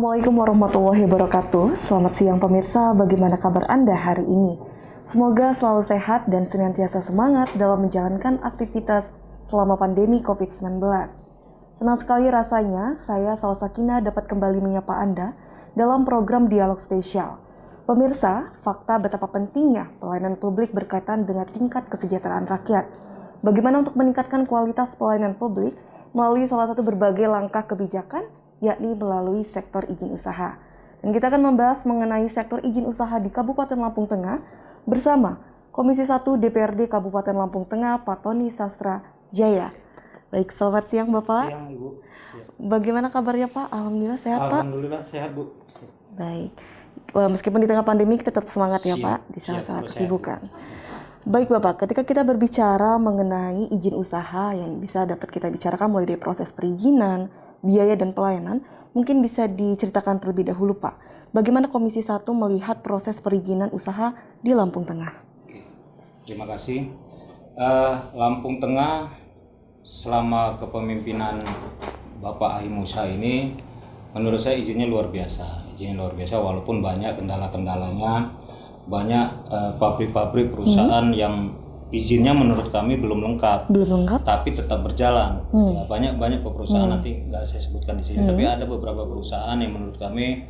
Assalamualaikum warahmatullahi wabarakatuh. Selamat siang pemirsa, bagaimana kabar Anda hari ini? Semoga selalu sehat dan senantiasa semangat dalam menjalankan aktivitas selama pandemi COVID-19. Senang sekali rasanya saya Salwa Sakinah dapat kembali menyapa Anda dalam program Dialog Spesial. Pemirsa, fakta betapa pentingnya pelayanan publik berkaitan dengan tingkat kesejahteraan rakyat. Bagaimana untuk meningkatkan kualitas pelayanan publik melalui salah satu berbagai langkah kebijakan, yakni melalui sektor izin usaha. Dan kita akan membahas mengenai sektor izin usaha di Kabupaten Lampung Tengah bersama Komisi 1 DPRD Kabupaten Lampung Tengah, Pak Tony Sastra Jaya. Baik, selamat siang Bapak. Siang Ibu. Bagaimana kabarnya Pak? Alhamdulillah sehat Pak? Alhamdulillah sehat Bu. Baik, meskipun di tengah pandemi kita tetap semangat ya Pak di salah-salah kesibukan. Baik Bapak, ketika kita berbicara mengenai izin usaha yang bisa dapat kita bicarakan mulai dari proses perizinan, biaya dan pelayanan, mungkin bisa diceritakan terlebih dahulu Pak. Bagaimana Komisi 1 melihat proses perizinan usaha di Lampung Tengah? Oke. Terima kasih. Lampung Tengah selama kepemimpinan Bapak Ahi Musa ini, menurut saya izinnya luar biasa. Izinnya luar biasa walaupun banyak kendala-kendalanya, banyak pabrik-pabrik perusahaan yang izinnya menurut kami belum lengkap, tapi tetap berjalan. Ya, banyak perusahaan nanti nggak saya sebutkan di sini, tapi ada beberapa perusahaan yang menurut kami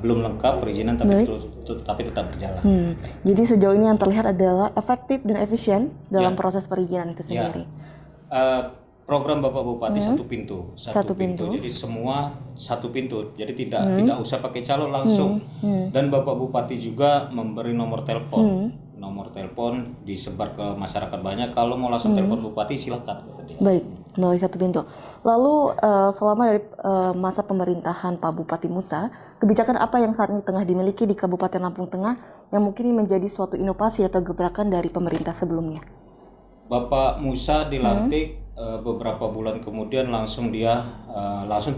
belum lengkap perizinan, tapi tetap berjalan. Jadi sejauh ini yang terlihat adalah efektif dan efisien dalam proses perizinan itu sendiri. Program Bapak Bupati satu pintu. Jadi semua satu pintu. Jadi tidak usah pakai calon langsung. Dan Bapak Bupati juga memberi nomor telepon. Nomor telepon disebar ke masyarakat banyak. Kalau mau langsung telepon Bupati silakan. Baik, melalui satu pintu. Lalu selama dari masa pemerintahan Pak Bupati Musa, kebijakan apa yang saat ini tengah dimiliki di Kabupaten Lampung Tengah yang mungkin ini menjadi suatu inovasi atau gebrakan dari pemerintah sebelumnya? Bapak Musa dilantik beberapa bulan kemudian langsung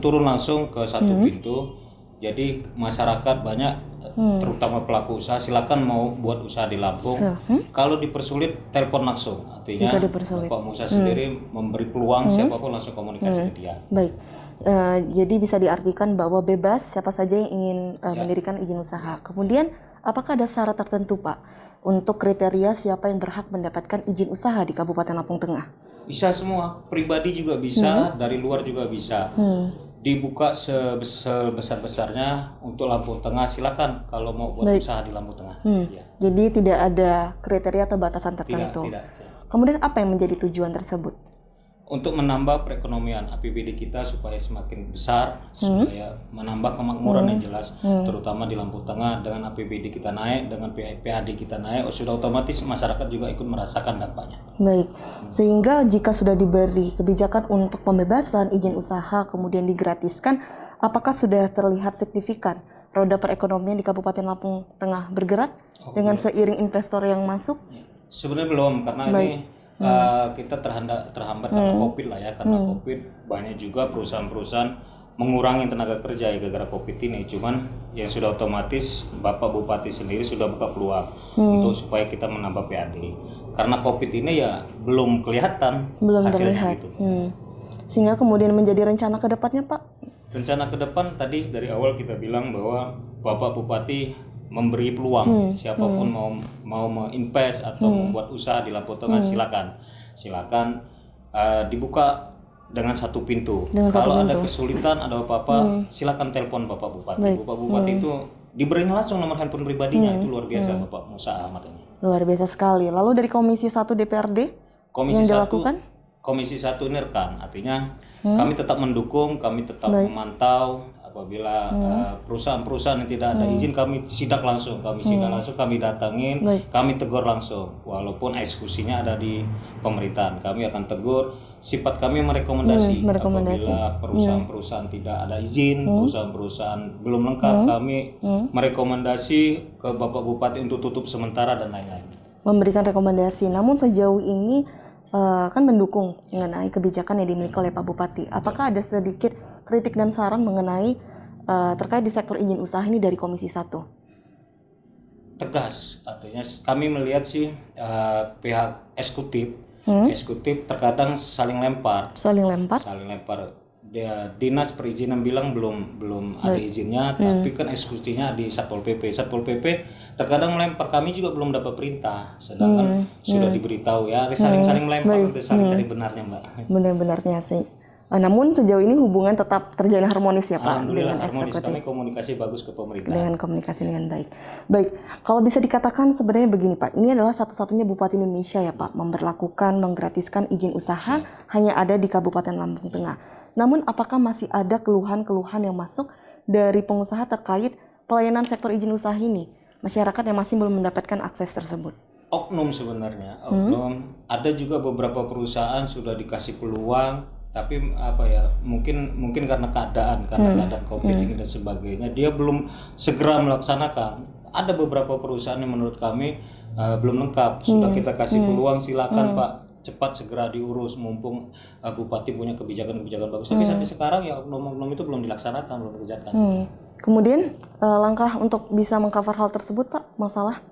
turun langsung ke satu pintu. Jadi masyarakat banyak, terutama pelaku usaha, silakan mau buat usaha di Lampung. Kalau dipersulit, telepon langsung. Artinya Bapak Musa sendiri memberi peluang siapapun langsung komunikasi ke dia. Baik, jadi bisa diartikan bahwa bebas siapa saja yang ingin mendirikan izin usaha. Kemudian, apakah ada syarat tertentu Pak untuk kriteria siapa yang berhak mendapatkan izin usaha di Kabupaten Lampung Tengah? Bisa semua, pribadi juga bisa, dari luar juga bisa. Dibuka sebesar-besarnya untuk Lampung Tengah, silakan kalau mau buat usaha di Lampung Tengah. Ya. Jadi tidak ada kriteria atau batasan tertentu. Tidak. Kemudian apa yang menjadi tujuan tersebut? Untuk menambah perekonomian APBD kita supaya semakin besar, supaya menambah kemakmuran yang jelas, terutama di Lampung Tengah dengan APBD kita naik, dengan PAD kita naik, sudah otomatis masyarakat juga ikut merasakan dampaknya. Baik, sehingga jika sudah diberi kebijakan untuk pembebasan izin usaha kemudian digratiskan, apakah sudah terlihat signifikan roda perekonomian di Kabupaten Lampung Tengah bergerak dengan seiring investor yang masuk? Sebenarnya belum, karena ini kita terhambat karena COVID lah ya, karena COVID banyak juga perusahaan-perusahaan mengurangi tenaga kerja ya gara-gara COVID ini. Cuman yang sudah otomatis Bapak Bupati sendiri sudah buka peluang untuk supaya kita menambah PAD. Karena COVID ini ya belum kelihatan hasilnya gitu. Sehingga kemudian menjadi rencana ke depannya Pak? Rencana ke depan tadi dari awal kita bilang bahwa Bapak Bupati memberi peluang siapapun mau menginvest atau membuat usaha di Lampung Tengah silakan dibuka dengan satu pintu. Kalau ada kesulitan, ada apa-apa, silakan telepon Bapak Bupati. Bapak Bupati itu diberinya langsung nomor handphone pribadinya. Itu luar biasa Bapak Musa Ahmad ini. Luar biasa sekali. Lalu dari Komisi 1 DPRD yang dilakukan? Komisi 1 ini rekan, artinya kami tetap mendukung, kami tetap memantau. Apabila perusahaan-perusahaan yang tidak ada izin, kami sidak langsung, kami datangin, kami tegur langsung. Walaupun eksekusinya ada di pemerintahan, kami akan tegur. Sifat kami merekomendasi. Apabila perusahaan-perusahaan tidak ada izin, perusahaan-perusahaan belum lengkap, kami merekomendasi ke Bapak Bupati untuk tutup sementara dan lain-lain. Memberikan rekomendasi, namun sejauh ini kan mendukung mengenai kebijakan yang dimiliki oleh Pak Bupati. Apakah ada sedikit kritik dan saran mengenai terkait di sektor izin usaha ini dari Komisi 1? Tegas, artinya kami melihat sih pihak eksekutif terkadang saling lempar dinas perizinan bilang belum ada izinnya, tapi kan eksekusinya di Satpol PP. Satpol PP terkadang melempar, kami juga belum dapat perintah, sedangkan sudah diberitahu ya, saling melempar, saling cari benarnya Mbak. Benar-benarnya sih. Namun sejauh ini hubungan tetap terjalin harmonis ya Pak Alhamdulillah dengan harmonis, eksekutif. kami komunikasi bagus ke pemerintah. Dengan komunikasi dengan baik. Baik, kalau bisa dikatakan sebenarnya begini Pak, ini adalah satu-satunya bupati Indonesia ya Pak memberlakukan menggratiskan izin usaha hanya ada di Kabupaten Lampung Tengah. Namun apakah masih ada keluhan-keluhan yang masuk dari pengusaha terkait pelayanan sektor izin usaha ini? Masyarakat yang masih belum mendapatkan akses tersebut. Oknum sebenarnya, oknum. Ada juga beberapa perusahaan sudah dikasih peluang, tapi apa ya, mungkin karena keadaan COVID ini dan sebagainya, dia belum segera melaksanakan. Ada beberapa perusahaan yang menurut kami belum lengkap. Sudah kita kasih peluang, silakan Pak, cepat segera diurus, mumpung bupati punya kebijakan-kebijakan bagus. Tapi sampai sekarang ya oknum-oknum itu belum dilaksanakan, belum dikerjakan. Kemudian langkah untuk bisa mengcover hal tersebut Pak, masalah?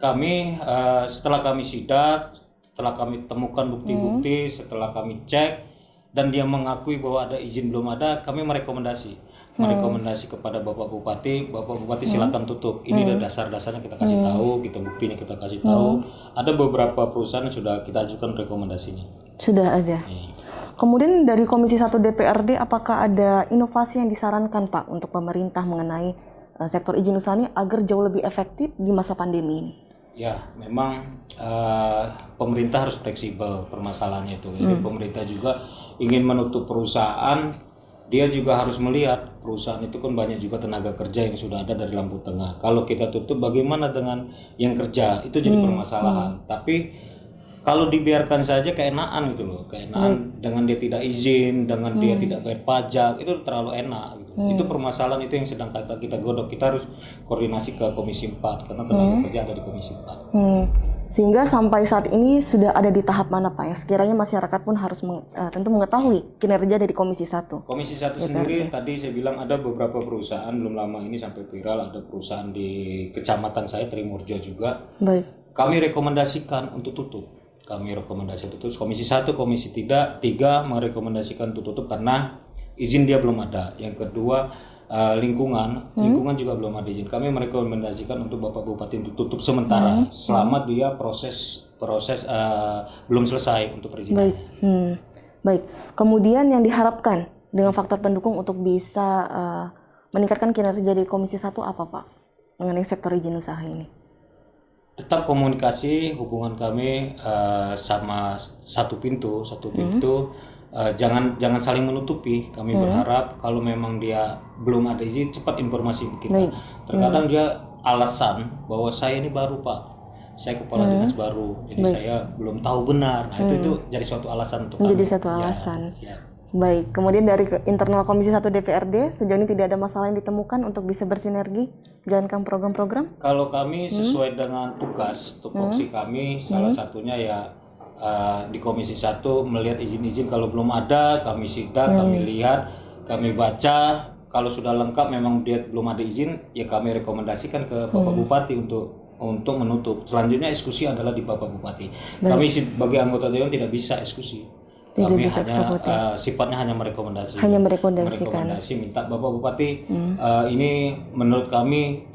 Kami setelah kami sidak, setelah kami temukan bukti-bukti, setelah kami cek dan dia mengakui bahwa ada izin belum ada, kami merekomendasi kepada Bapak Bupati silakan tutup. Ini ada dasar-dasarnya kita kasih tahu, kita buktinya kita kasih tahu. Ada beberapa perusahaan yang sudah kita ajukan rekomendasinya. Sudah ada. Kemudian dari Komisi 1 DPRD, apakah ada inovasi yang disarankan Pak untuk pemerintah mengenai sektor izin usaha ini agar jauh lebih efektif di masa pandemi ini? Ya, memang pemerintah harus fleksibel permasalahannya itu. Jadi pemerintah juga ingin menutup perusahaan, dia juga harus melihat perusahaan itu kan banyak juga tenaga kerja yang sudah ada dari Lampung Tengah. Kalau kita tutup, bagaimana dengan yang kerja? Itu jadi permasalahan. Tapi kalau dibiarkan saja keenaan gitu loh, keenaan dengan dia tidak izin, dengan dia tidak bayar pajak, itu terlalu enak gitu. Itu permasalahan itu yang sedang kita godok. Kita harus koordinasi ke Komisi 4 karena tenaga kerja ada di Komisi 4. Sehingga sampai saat ini sudah ada di tahap mana Pak? Yang sekiranya masyarakat pun harus tentu mengetahui kinerja dari Komisi 1. Komisi 1 sendiri tadi saya bilang ada beberapa perusahaan belum lama ini sampai viral, ada perusahaan di kecamatan saya Trimurjo juga. Baik. Kami rekomendasikan untuk tutup. Komisi 1, Komisi 3 merekomendasikan untuk tutup karena izin dia belum ada. Yang kedua lingkungan juga belum ada izin. Kami merekomendasikan untuk Bapak Bupati untuk tutup sementara selama dia proses belum selesai untuk perizinan. Baik. Baik. Kemudian yang diharapkan dengan faktor pendukung untuk bisa meningkatkan kinerja dari Komisi 1 apa Pak mengenai sektor izin usaha ini? Tetap komunikasi, hubungan kami sama satu pintu, jangan saling menutupi. Kami berharap kalau memang dia belum ada izin, cepat informasi kita. Terkadang dia alasan bahwa saya ini baru Pak, saya kepala dinas baru, jadi saya belum tahu benar. Nah itu jadi suatu alasan untuk menjadi kami. satu alasan. Ya. Baik, kemudian dari internal Komisi 1 DPRD, sejauh ini tidak ada masalah yang ditemukan untuk bisa bersinergi jalankan program-program? Kalau kami sesuai dengan tupoksi kami, salah satunya ya di Komisi 1 melihat izin-izin kalau belum ada, kami sidak, kami lihat, kami baca, kalau sudah lengkap memang dia belum ada izin, ya kami rekomendasikan ke Bapak Bupati untuk menutup. Selanjutnya eksekusi adalah di Bapak Bupati. Kami sebagai anggota dewan tidak bisa eksekusi. Kami hanya sifatnya hanya merekomendasi. Merekomendasi minta Bapak Bupati ini menurut kami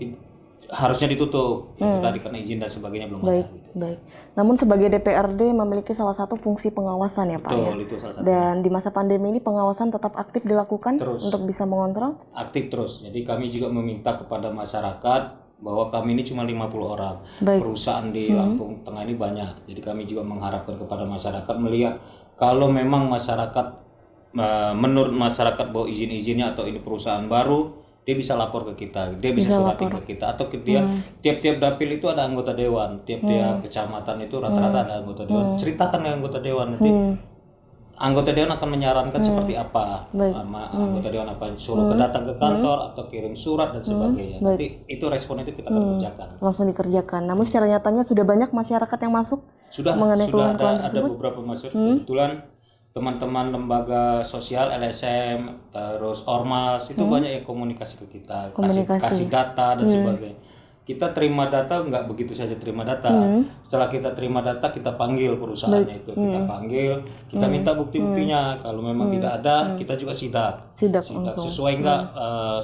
harusnya ditutup. Itu tadi karena izin dan sebagainya belum ada. Baik. Namun sebagai DPRD memiliki salah satu fungsi pengawasan ya Pak. Betul, itu salah satu. Dan di masa pandemi ini pengawasan tetap aktif dilakukan untuk bisa mengontrol? Aktif terus. Jadi kami juga meminta kepada masyarakat bahwa kami ini cuma 50 orang. Perusahaan di Lampung Tengah ini banyak. Jadi kami juga mengharapkan kepada masyarakat melihat kalau memang masyarakat menurut masyarakat bahwa izin-izinnya atau ini perusahaan baru, dia bisa lapor ke kita, dia bisa suratin ke kita, atau dia tiap-tiap dapil itu ada anggota dewan, tiap-tiap kecamatan itu rata-rata ada anggota dewan. Ceritakan ke anggota dewan, nanti anggota dewan akan menyarankan seperti apa, anggota dewan apa, suruh datang ke kantor atau kirim surat dan sebagainya. Nanti itu respon itu kita akan kerjakan. Langsung dikerjakan. Namun secara nyatanya sudah banyak masyarakat yang masuk mengenai keluhan-keluhan tersebut. Ada beberapa masuk. Kebetulan teman-teman lembaga sosial, LSM, terus Ormas itu banyak yang komunikasi ke kita, kasih data dan sebagainya. kita terima data nggak begitu saja terima data. Setelah kita terima data, kita panggil perusahaannya itu, kita panggil, kita minta bukti-buktinya. Kalau memang tidak ada, kita juga sidak langsung. sesuai nggak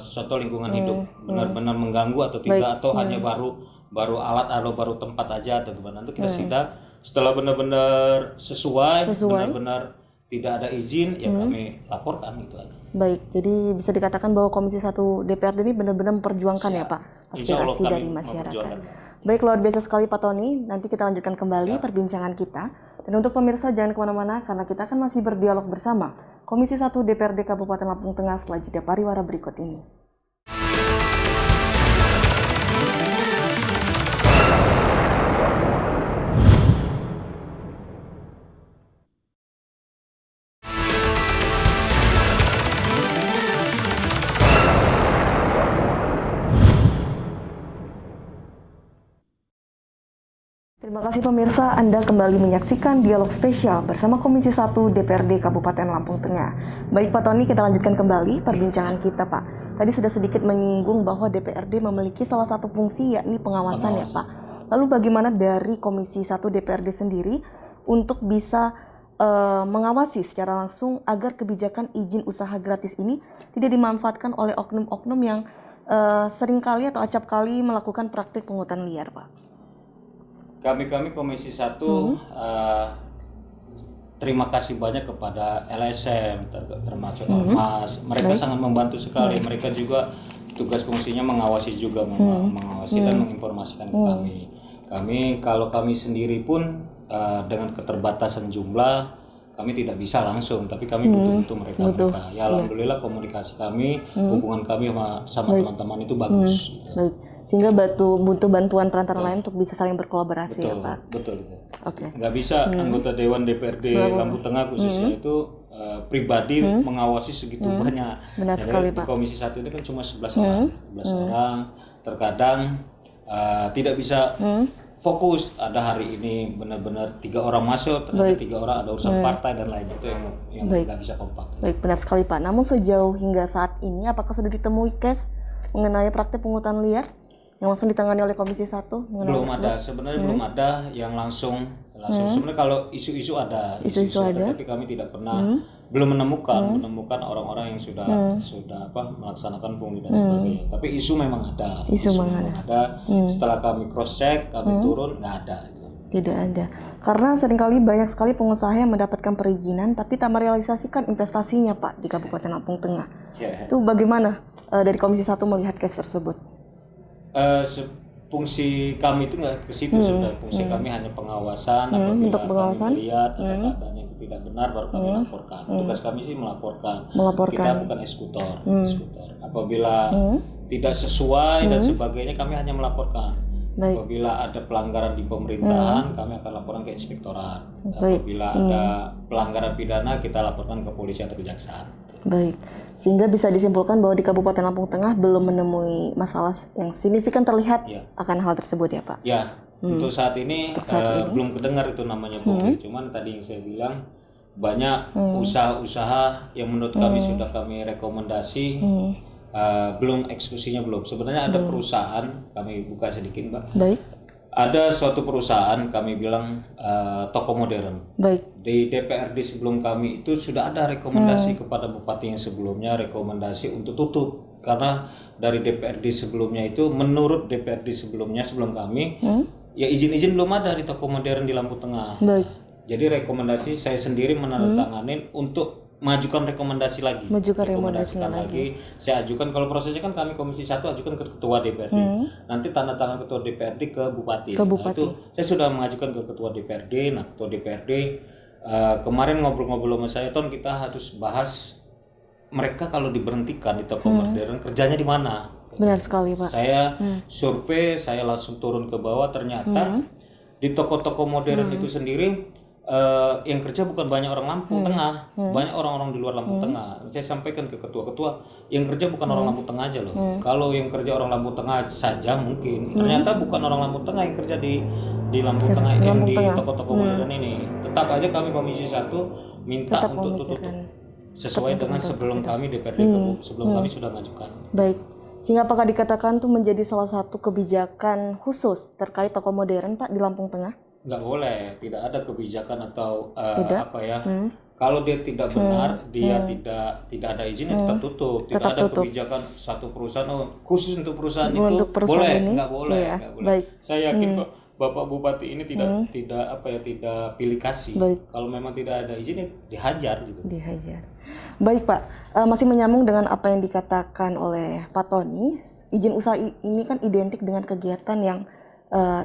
suatu lingkungan hidup benar-benar mengganggu atau tidak, atau hanya baru alat atau baru tempat aja atau gimana. Nanti kita sidak. Setelah benar-benar sesuai, benar-benar tidak ada izin, ya kami laporkan gitu aja. Baik, jadi bisa dikatakan bahwa Komisi 1 DPRD ini benar-benar memperjuangkan ya Pak aspirasi dari masyarakat. Baik, luar biasa sekali Pak Tony. Nanti kita lanjutkan kembali perbincangan kita. Dan untuk pemirsa jangan kemana-mana karena kita akan masih berdialog bersama Komisi 1 DPRD Kabupaten Lampung Tengah setelah jeda pariwara berikut ini. Terima kasih pemirsa, Anda kembali menyaksikan dialog spesial bersama Komisi 1 DPRD Kabupaten Lampung Tengah. Baik Pak Tony, kita lanjutkan kembali perbincangan kita Pak. Tadi sudah sedikit menyinggung bahwa DPRD memiliki salah satu fungsi yakni pengawasan ya Pak. Lalu bagaimana dari Komisi 1 DPRD sendiri untuk bisa mengawasi secara langsung agar kebijakan izin usaha gratis ini tidak dimanfaatkan oleh oknum-oknum yang seringkali atau acap kali melakukan praktik pungutan liar Pak? Kami Komisi 1 terima kasih banyak kepada LSM termasuk Ormas. Mereka sangat membantu sekali. Mereka juga tugas fungsinya mengawasi juga, mengawasi dan menginformasikan ke kami. Kalau kami sendiri pun dengan keterbatasan jumlah kami tidak bisa langsung, tapi kami butuh mereka. Ya alhamdulillah komunikasi kami, hubungan kami sama teman-teman itu bagus. Baik. Sehingga butuh bantuan perantara lain untuk bisa saling berkolaborasi ya Pak? Betul. Oke. Nggak bisa anggota Dewan DPRD Lampung Tengah khususnya itu pribadi mengawasi segitu banyak. Benar sekali Pak. Komisi 1 ini kan cuma 11 orang. 11 orang, terkadang tidak bisa fokus. Ada hari ini benar-benar 3 orang masuk, ada 3 orang, ada urusan partai dan lainnya, itu yang nggak bisa kompak. Baik, benar sekali Pak. Namun sejauh hingga saat ini, apakah sudah ditemui case mengenai praktik pungutan liar yang langsung ditangani oleh Komisi 1? Belum ada, sebenarnya belum ada yang langsung. Sebenarnya kalau isu-isu ada, tapi kami tidak pernah belum menemukan orang-orang yang sudah melaksanakan pungli dan sebagainya. Tapi isu memang ada. Isu memang ada. Setelah kami cross check, kami turun, nggak ada. Tidak ada. Karena seringkali banyak sekali pengusaha yang mendapatkan perizinan tapi tak merealisasikan investasinya Pak di Kabupaten Lampung Tengah. Itu bagaimana dari Komisi 1 melihat case tersebut? Fungsi kami itu nggak ke situ sudah. Fungsi kami hanya pengawasan. Apabila kami melihat ada keadaan yang tidak benar baru kami laporkan. Tugas kami sih melaporkan. Kita bukan eksekutor. Apabila tidak sesuai dan sebagainya kami hanya melaporkan. Apabila ada pelanggaran di pemerintahan kami akan laporkan ke inspektorat. Apabila ada pelanggaran pidana kita laporkan ke polisi atau kejaksaan. Baik, sehingga bisa disimpulkan bahwa di Kabupaten Lampung Tengah belum menemui masalah yang signifikan terlihat akan hal tersebut ya Pak? Ya, untuk saat ini belum kedengar itu namanya pungli. Cuman tadi yang saya bilang banyak usaha-usaha yang menurut kami sudah kami rekomendasi, belum eksekusinya belum. Sebenarnya ada perusahaan, kami buka sedikit Mbak. Baik. Ada suatu perusahaan kami bilang toko modern. Baik. Di DPRD sebelum kami itu sudah ada rekomendasi kepada bupati yang sebelumnya, rekomendasi untuk tutup karena dari DPRD sebelumnya itu menurut DPRD sebelumnya sebelum kami ya izin-izin belum ada di toko modern di Lampung Tengah. Baik. Jadi rekomendasi saya sendiri menandatanganin untuk majukan rekomendasi lagi. Rekomendasikan lagi. Saya ajukan, kalau prosesnya kan kami Komisi 1 ajukan ke Ketua DPRD. Nanti tanda tangan Ketua DPRD ke Bupati. Nah, itu saya sudah mengajukan ke Ketua DPRD. Nah, Ketua DPRD kemarin ngobrol-ngobrol sama saya, Ton, kita harus bahas mereka kalau diberhentikan di toko modern kerjanya di mana. Benar sekali Pak. Saya survei, saya langsung turun ke bawah, ternyata di toko-toko modern itu sendiri yang kerja bukan banyak orang Lampung Tengah, banyak orang-orang di luar Lampung Tengah. Saya sampaikan ke ketua-ketua, yang kerja bukan orang Lampung Tengah aja loh. Kalau yang kerja orang Lampung Tengah saja mungkin, ternyata bukan orang Lampung Tengah yang kerja di Lampung Tengah, yang di toko-toko modern ini. Tetap aja kami Komisi 1 minta untuk tutup sesuai dengan sebelum kami DPRD sebelum kami sudah mengajukan. Baik. Sehingga apakah dikatakan tuh menjadi salah satu kebijakan khusus terkait toko modern Pak di Lampung Tengah? Nggak boleh, tidak ada kebijakan atau Tidak? apa ya. Kalau dia tidak benar, dia tidak ada izin, ya tetap tutup. Tidak Tetap ada tutup. kebijakan satu perusahaan khusus untuk perusahaan Untuk itu perusahaan boleh, ini? nggak boleh, Iya, nggak boleh. baik. Saya yakin kok Bapak Bupati ini tidak apa ya, tidak pilih kasih. Baik. Kalau memang tidak ada izin, ya dihajar gitu. Dihajar. Baik Pak, masih menyambung dengan apa yang dikatakan oleh Pak Tony, izin usaha ini kan identik dengan kegiatan yang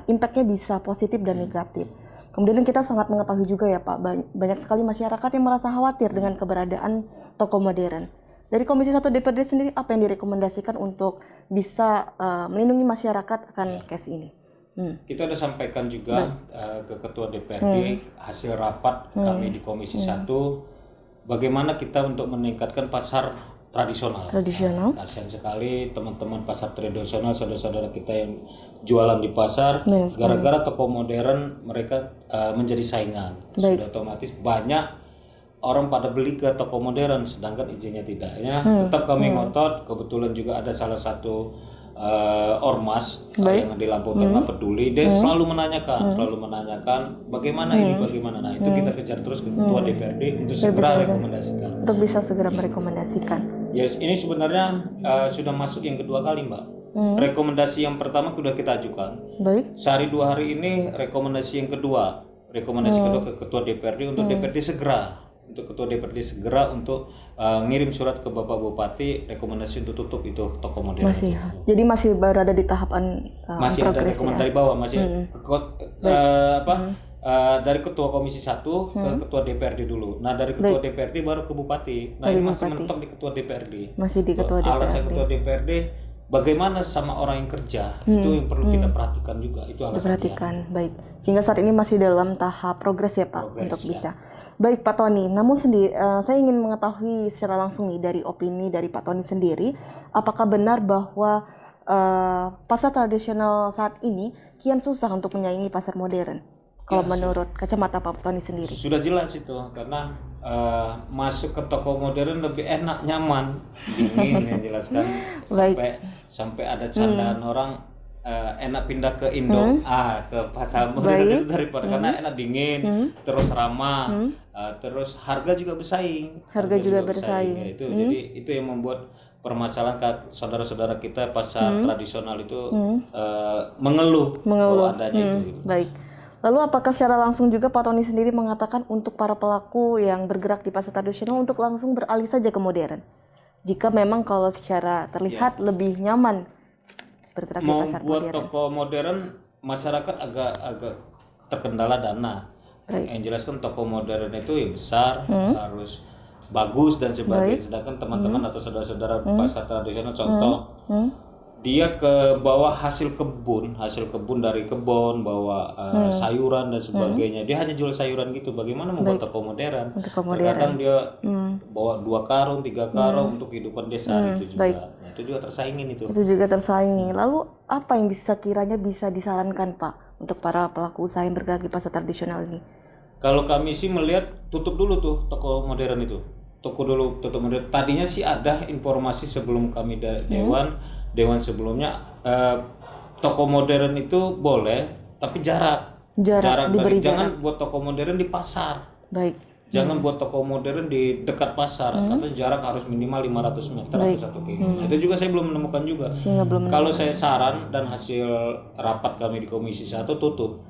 impact-nya bisa positif dan negatif. Kemudian kita sangat mengetahui juga ya Pak, banyak sekali masyarakat yang merasa khawatir dengan keberadaan toko modern. Dari Komisi 1 DPRD sendiri, apa yang direkomendasikan untuk bisa melindungi masyarakat akan case ini? Kita sudah sampaikan juga ke Ketua DPRD hasil rapat kami di Komisi 1, bagaimana kita untuk meningkatkan pasar tradisional. Kasihan sekali teman-teman pasar tradisional, saudara-saudara kita yang jualan di pasar, gara-gara toko modern mereka menjadi saingan. Sudah otomatis banyak orang pada beli ke toko modern, sedangkan izinnya tidak. Ya, tetap kami ngotot. Kebetulan juga ada salah satu ormas yang di Lampung Tengah peduli, dia selalu menanyakan bagaimana ini, bagaimana. Nah, itu kita kejar terus ke Ketua DPRD untuk segera rekomendasikan. Untuk bisa segera merekomendasikan. Ya, ini sebenarnya sudah masuk yang kedua kali, Mbak. Rekomendasi yang pertama sudah kita ajukan. Baik. Sehari 2 hari ini rekomendasi yang kedua. Rekomendasi kedua ke Ketua DPRD untuk DPRD segera. Untuk Ketua DPRD segera untuk ngirim surat ke Bapak Bupati rekomendasi untuk tutup itu toko modern. Jadi masih berada di tahapan masih ada rekomendasi dari bawah, masih dari Ketua Komisi 1 ke Ketua DPRD dulu. Nah, dari Ketua DPRD baru ke Bupati. Nah, ini masih mentok di Ketua DPRD. Masih di Ketua DPRD. Alasan Ketua DPRD, bagaimana sama orang yang kerja, itu yang perlu kita perhatikan juga. Itu alasannya. Diperhatikan, baik. Sehingga saat ini masih dalam tahap progres ya Pak, untuk bisa. Baik Pak Tony, namun saya ingin mengetahui secara langsung nih dari opini dari Pak Tony sendiri, apakah benar bahwa pasar tradisional saat ini kian susah untuk menyaingi pasar modern? Kalau menurut kacamata Pak Tony sendiri. Sudah jelas itu, karena masuk ke toko modern lebih enak, nyaman, dingin yang jelaskan. Sampai ada candaan orang enak pindah ke Indo, ke pasar modern itu daripada karena enak, dingin, terus ramah, terus harga juga bersaing. Harga juga bersaing. Ya, itu jadi itu yang membuat permasalahan saudara-saudara kita pasar tradisional itu mengeluh bahwa adanya itu. Baik. Lalu apakah secara langsung juga Pak Tony sendiri mengatakan untuk para pelaku yang bergerak di pasar tradisional untuk langsung beralih saja ke modern? Jika memang kalau secara terlihat lebih nyaman bergerak di pasar modern. Mau buat toko modern, masyarakat agak terkendala dana. Yang jelas kan toko modern itu ya besar, harus bagus dan sebagainya. Sedangkan teman-teman atau saudara-saudara pasar tradisional, contoh, dia ke bawah hasil kebun dari kebun, bawa sayuran dan sebagainya. Dia hanya jual sayuran gitu. Bagaimana membuat toko modern? Kadang dia bawa 2 karung, 3 karung untuk kehidupan desa itu juga. Nah, itu juga tersaingin itu. Itu juga tersaingi. Lalu apa yang kiranya bisa disarankan Pak untuk para pelaku usaha yang bergerak di pasar tradisional ini? Kalau kami sih melihat tutup dulu tuh toko modern itu. Tutup modern. Tadinya sih ada informasi sebelum kami Dewan sebelumnya, toko modern itu boleh, tapi jarak diberi jangan buat toko modern di pasar. Baik. Jangan buat toko modern di dekat pasar, atau jarak harus minimal 500 meter atau 1 kilo. Itu juga saya belum menemukan juga. Kalau saya saran dan hasil rapat kami di Komisi 1, tutup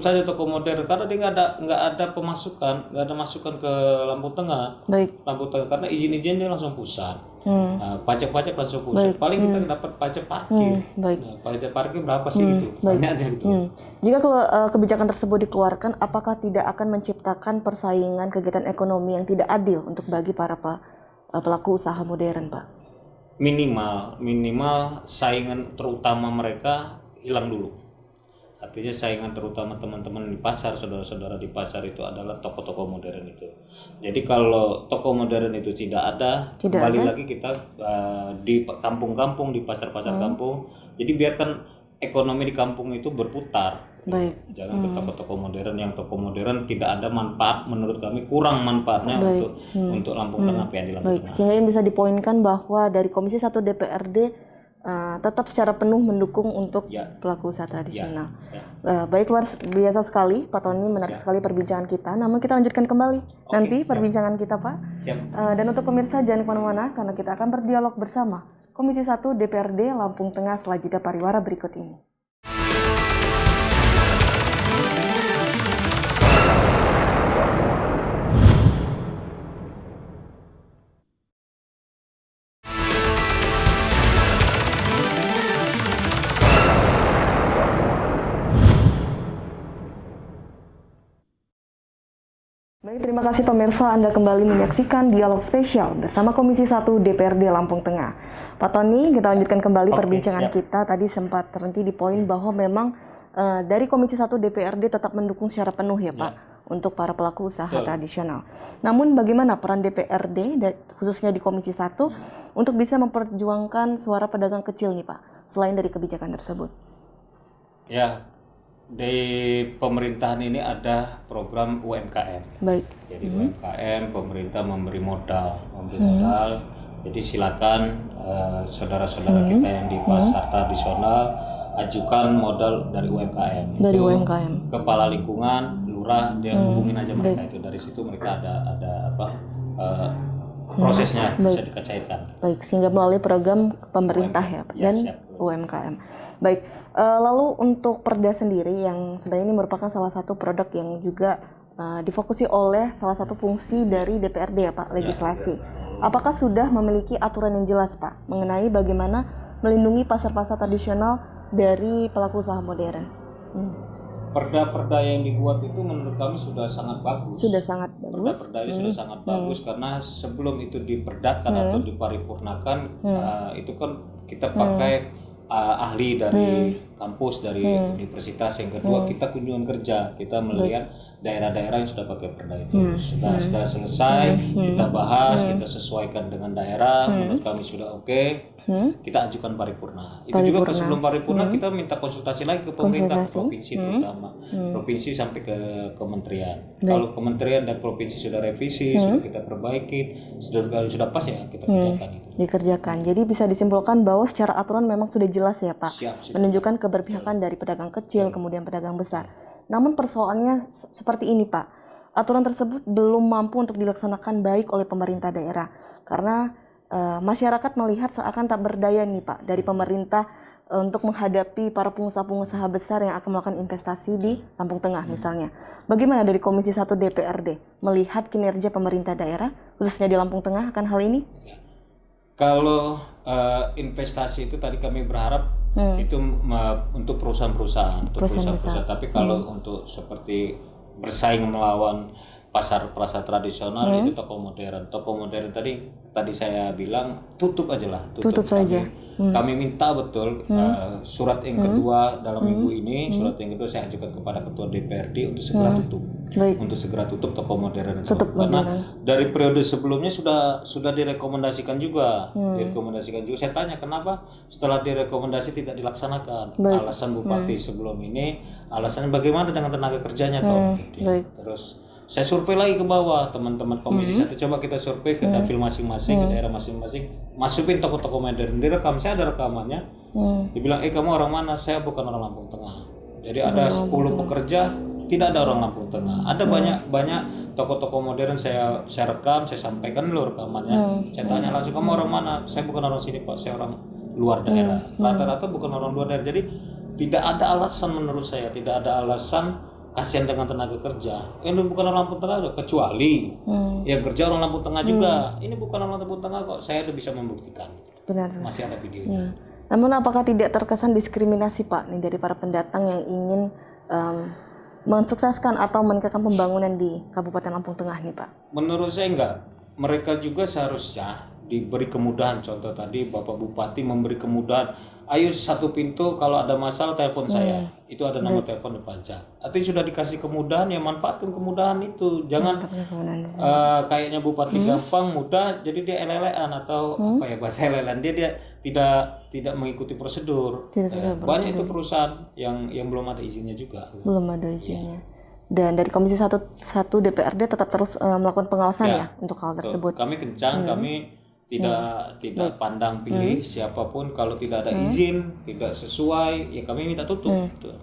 saja toko modern karena dia nggak ada pemasukan, nggak ada masukan ke Lampung Tengah. Lampung Tengah karena izin-izinnya langsung pusat. Pajak langsung pusat. Paling kita dapat pajak parkir. Nah, pajak parkir berapa sih gitu? Banyaknya gitu. Jika kalau kebijakan tersebut dikeluarkan, apakah tidak akan menciptakan persaingan kegiatan ekonomi yang tidak adil untuk bagi para pelaku usaha modern, Pak? Minimal saingan terutama mereka hilang dulu. Artinya saingan terutama teman-teman di pasar, saudara-saudara di pasar itu adalah toko-toko modern itu. Jadi kalau toko modern itu tidak ada, kembali lagi kita di kampung-kampung, di pasar-pasar kampung. Jadi biarkan ekonomi di kampung itu berputar. Baik. Jangan ke toko-toko modern, yang toko modern tidak ada manfaat, menurut kami kurang manfaatnya untuk Lampung Tengah, PAD Lampung Baik, Tengah. sehingga yang bisa dipoinkan bahwa dari Komisi 1 DPRD tetap secara penuh mendukung untuk pelaku usaha tradisional. Baik, luar biasa sekali Pak Tony, menarik sekali perbincangan kita. Namun kita lanjutkan kembali nanti perbincangan kita, Pak. Dan untuk pemirsa jangan kemana-mana karena kita akan berdialog bersama Komisi 1 DPRD Lampung Tengah setelah jeda pariwara berikut ini. Baik, terima kasih pemirsa, Anda kembali menyaksikan dialog spesial bersama Komisi 1 DPRD Lampung Tengah. Pak Tony, kita lanjutkan kembali perbincangan kita. Tadi sempat terhenti di poin bahwa memang dari Komisi 1 DPRD tetap mendukung secara penuh ya Pak untuk para pelaku usaha tradisional. Namun bagaimana peran DPRD khususnya di Komisi 1 untuk bisa memperjuangkan suara pedagang kecil nih Pak, selain dari kebijakan tersebut? Ya, di pemerintahan ini ada program UMKM. Baik. Jadi UMKM, pemerintah memberi modal. Jadi silakan saudara-saudara kita yang di pasar tradisional ajukan modal dari UMKM. Dari UMKM. Kepala lingkungan, lurah, dia hubungin aja mereka itu. Dari situ mereka ada prosesnya bisa dikecairkan. Baik, sehingga melalui program pemerintah dan UMKM. Baik, lalu untuk Perda sendiri yang sebenarnya ini merupakan salah satu produk yang juga difokusi oleh salah satu fungsi dari DPRD ya Pak, legislasi. Apakah sudah memiliki aturan yang jelas Pak mengenai bagaimana melindungi pasar-pasar tradisional dari pelaku usaha modern? Perda-perda yang dibuat itu menurut kami sudah sangat bagus. Sudah sangat bagus. Perda-perda ini sudah sangat bagus karena sebelum itu diperdakan atau diparipurnakan, itu kan kita pakai ahli dari kampus, dari universitas. Yang kedua kita kunjungan kerja, kita melihat daerah-daerah yang sudah pakai perda itu. Sudah selesai, kita bahas, kita sesuaikan dengan daerah, menurut kami sudah oke. Kita ajukan paripurna. Itu juga sebelum paripurna kita minta konsultasi lagi ke pemerintah, provinsi terutama, provinsi sampai ke kementerian. Kalau kementerian dan provinsi sudah revisi, sudah kita perbaiki, sudah pas ya kita kerjakan itu. Dikerjakan. Jadi bisa disimpulkan bahwa secara aturan memang sudah jelas ya Pak, menunjukkan keberpihakan dari pedagang kecil kemudian pedagang besar. Namun persoalannya seperti ini Pak, aturan tersebut belum mampu untuk dilaksanakan baik oleh pemerintah daerah karena masyarakat melihat seakan tak berdaya nih Pak dari pemerintah untuk menghadapi para pengusaha-pengusaha besar yang akan melakukan investasi di Lampung Tengah misalnya. Bagaimana dari Komisi 1 DPRD melihat kinerja pemerintah daerah khususnya di Lampung Tengah akan hal ini? Kalau investasi itu tadi kami berharap itu untuk perusahaan-perusahaan, tapi kalau untuk seperti bersaing melawan pasar tradisional itu toko modern tadi saya bilang tutup aja lah, tutup saja. Kami minta betul surat yang kedua dalam minggu ini, surat yang kedua saya ajukan kepada ketua DPRD untuk segera tutup. Untuk segera tutup toko modern itu. Karena dari periode sebelumnya sudah direkomendasikan juga. Saya tanya kenapa setelah direkomendasi tidak dilaksanakan. Alasan Bupati sebelum ini, alasannya bagaimana dengan tenaga kerjanya toh. Terus saya survei lagi ke bawah, teman-teman Komisi 1 coba kita survei ke dapil masing-masing, ke daerah masing-masing, masukin toko-toko modern, direkam, saya ada rekamannya. Dibilang, kamu orang mana? Saya bukan orang Lampung Tengah. Jadi ada 10 pekerja, tidak ada orang Lampung Tengah. Ada banyak toko-toko modern saya rekam, saya sampaikan dulu rekamannya. Saya tanya langsung, kamu orang mana? Saya bukan orang sini Pak, saya orang luar daerah. Rata-rata bukan orang luar daerah. Jadi tidak ada alasan menurut saya, tidak ada alasan kasihan dengan tenaga kerja. Ini bukan orang Lampung Tengah, kecuali yang kerja orang Lampung Tengah juga. Ini bukan orang Lampung Tengah kok. Saya udah bisa membuktikan. Benar. Masih ada videonya. Namun apakah tidak terkesan diskriminasi Pak nih dari para pendatang yang ingin mensukseskan atau meningkatkan pembangunan di Kabupaten Lampung Tengah nih Pak? Menurut saya enggak. Mereka juga seharusnya diberi kemudahan. Contoh tadi Bapak Bupati memberi kemudahan ayo satu pintu, kalau ada masalah telepon saya. Itu ada nomor telepon di pajak. Artinya sudah dikasih kemudahan, ya manfaatkan kemudahan itu. Jangan kayaknya bupati gampang, mudah, jadi dia elelean atau apa ya bahasa elelean, dia tidak mengikuti prosedur. Banyak itu perusahaan yang belum ada izinnya juga. Belum ada izinnya. Dan dari Komisi 1 DPRD tetap terus melakukan pengawasan ya untuk hal tersebut. Kami kencang, kami tidak pandang pilih siapapun, kalau tidak ada izin, tidak sesuai, ya kami minta tutup.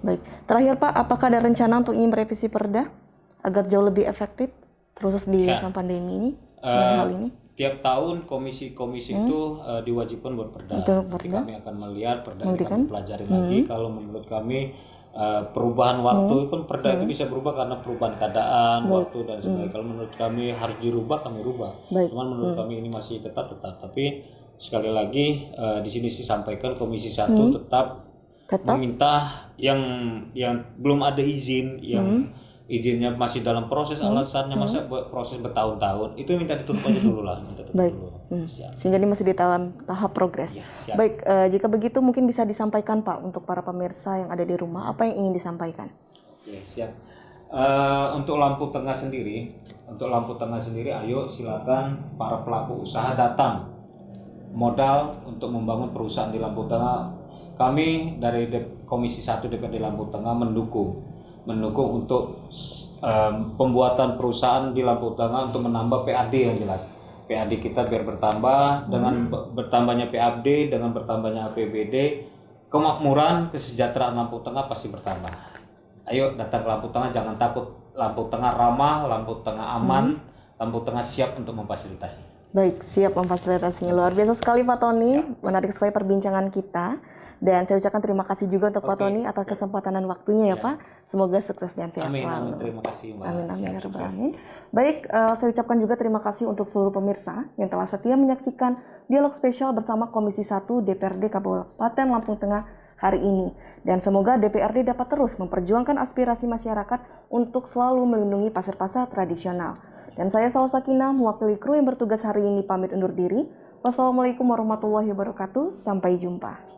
Baik. Terakhir Pak, apakah ada rencana untuk ingin merevisi Perda agar jauh lebih efektif terus di masa pandemi ini dengan hal ini? Tiap tahun komisi-komisi itu diwajibkan buat perda. Nanti kami akan melihat perda, kami pelajari lagi. Kalau menurut kami perubahan waktu kan perda itu bisa berubah karena perubahan keadaan, waktu dan sebagainya. Kalau menurut kami harus dirubah, kami rubah. Cuman menurut kami ini masih tetap. Tapi sekali lagi di sini disampaikan Komisi 1 tetap meminta yang belum ada izin, yang izinnya masih dalam proses, alasannya masa proses bertahun-tahun, itu minta ditutup aja dulu lah. Baik. Sehingga ini masih di dalam tahap progres. Baik, jika begitu mungkin bisa disampaikan Pak untuk para pemirsa yang ada di rumah, apa yang ingin disampaikan? Ya, siap. Untuk Lampung Tengah sendiri, ayo silakan para pelaku usaha datang modal untuk membangun perusahaan di Lampung Tengah. Kami dari Komisi 1 DPRD Lampung Tengah mendukung untuk pembuatan perusahaan di Lampung Tengah untuk menambah PAD yang jelas. PAD kita biar bertambah, dengan bertambahnya PAD, dengan bertambahnya APBD, kemakmuran, kesejahteraan Lampung Tengah pasti bertambah. Ayo datang ke Lampung Tengah, jangan takut. Lampung Tengah ramah, Lampung Tengah aman, Lampung Tengah siap untuk memfasilitasi. Baik, siap memfasilitasinya. Luar biasa sekali Pak Tony, menarik sekali perbincangan kita. Dan saya ucapkan terima kasih juga untuk Pak Tony atas kesempatan dan waktunya ya Pak. Semoga sukses dan sehat selalu. Amin, terima kasih Mbak. Amin. Baik, saya ucapkan juga terima kasih untuk seluruh pemirsa yang telah setia menyaksikan dialog spesial bersama Komisi 1 DPRD Kabupaten Lampung Tengah hari ini. Dan semoga DPRD dapat terus memperjuangkan aspirasi masyarakat untuk selalu melindungi pasar-pasar tradisional. Dan saya Salsa Sakinah, mewakili kru yang bertugas hari ini pamit undur diri. Wassalamualaikum warahmatullahi wabarakatuh. Sampai jumpa.